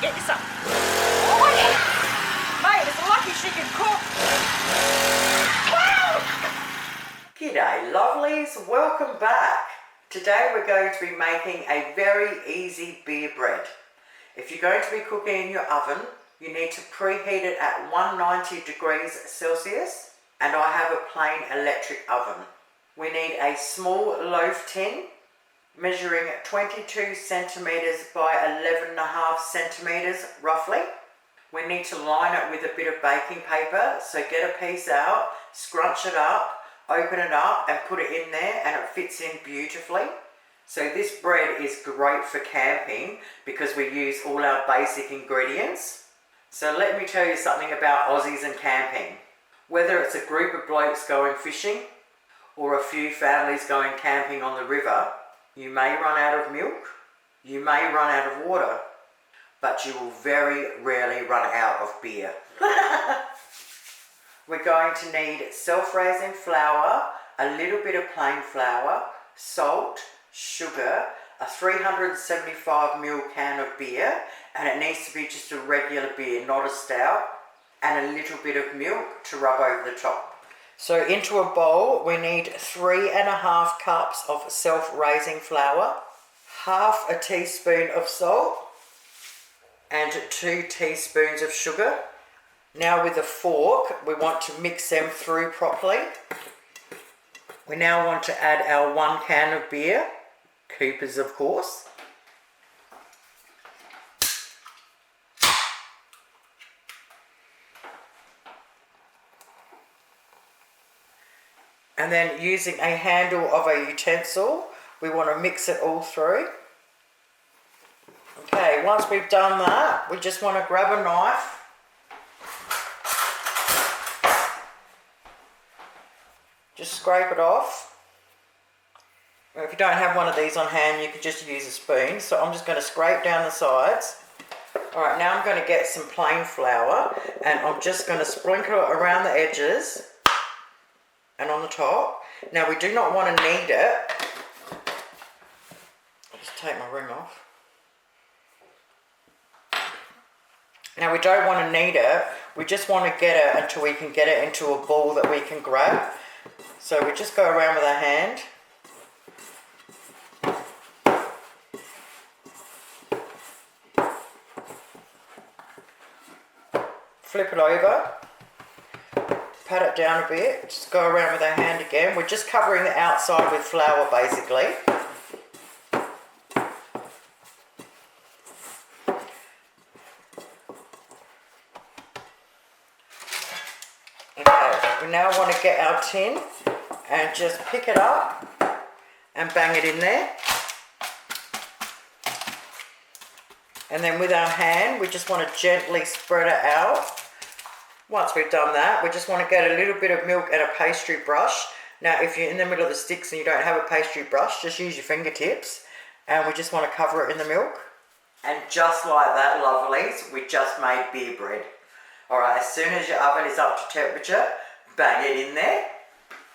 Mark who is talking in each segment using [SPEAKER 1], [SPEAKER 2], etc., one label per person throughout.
[SPEAKER 1] get you some. Oh yeah. Mate, it's lucky she can cook. Wow!
[SPEAKER 2] G'day lovelies, welcome back. Today we're going to be making a very easy beer bread. If you're going to be cooking in your oven, you need to preheat it at 190 degrees Celsius, and I have a plain electric oven. We need a small loaf tin measuring 22 centimetres by 11.5 centimetres roughly. We need to line it with a bit of baking paper, so get a piece out, scrunch it up, open it up and put it in there, and it fits in beautifully. So this bread is great for camping because we use all our basic ingredients. So let me tell you something about Aussies and camping. Whether it's a group of blokes going fishing or a few families going camping on the river, you may run out of milk, you may run out of water, but you will very rarely run out of beer. We're going to need self-raising flour, a little bit of plain flour, salt, sugar, a 375ml can of beer, and it needs to be just a regular beer, not a stout, and a little bit of milk to rub over the top. So into a bowl we need 3.5 cups of self-raising flour, half a teaspoon of salt, and 2 teaspoons of sugar. Now with a fork we want to mix them through properly. We now want to add our 1 can of beer, Cooper's of course. And then using a handle of a utensil, we want to mix it all through. Okay, once we've done that, we just want to grab a knife. Just scrape it off. If you don't have one of these on hand, you can just use a spoon. So I'm just going to scrape down the sides. Alright, now I'm going to get some plain flour and I'm just going to sprinkle it around the edges and on the top. Now we do not want to knead it. I'll just take my ring off. Now we don't want to knead it, we just want to get it until we can get it into a ball that we can grab. So we just go around with our hand. Flip it over. Pat it down a bit, just go around with our hand again. We're just covering the outside with flour basically. Okay, we now want to get our tin and just pick it up and bang it in there. And then with our hand, we just want to gently spread it out. Once we've done that, we just want to get a little bit of milk and a pastry brush. Now, if you're in the middle of the sticks and you don't have a pastry brush, just use your fingertips. And we just want to cover it in the milk. And just like that, lovelies, we just made beer bread. Alright, as soon as your oven is up to temperature, bang it in there.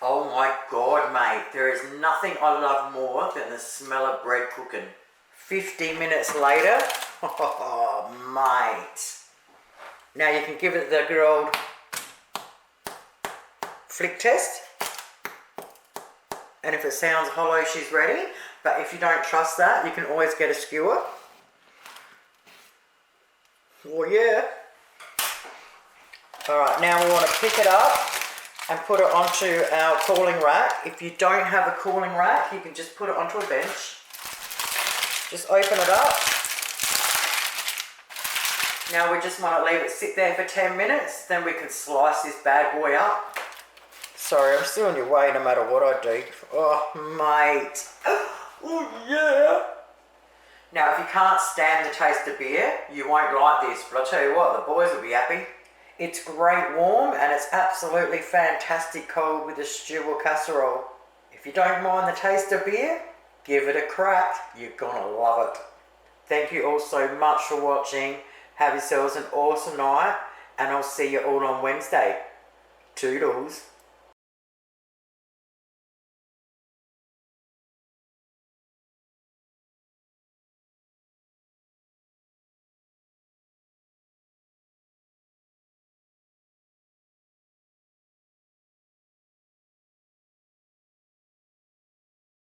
[SPEAKER 2] Oh my God, mate, there is nothing I love more than the smell of bread cooking. 50 minutes later, oh mate. Now you can give it the good old flick test. And if it sounds hollow, she's ready. But if you don't trust that, you can always get a skewer. Oh yeah. Alright, now we want to pick it up and put it onto our cooling rack. If you don't have a cooling rack, you can just put it onto a bench. Just open it up. Now we just want to leave it sit there for 10 minutes, then we can slice this bad boy up. Sorry, I'm still in your way no matter what I do. Oh, mate. Oh, yeah. Now, if you can't stand the taste of beer, you won't like this, but I'll tell you what, the boys will be happy. It's great warm and it's absolutely fantastic cold with a stew or casserole. If you don't mind the taste of beer, give it a crack. You're gonna love it. Thank you all so much for watching. Have yourselves an awesome night, and I'll see you all on Wednesday. Toodles.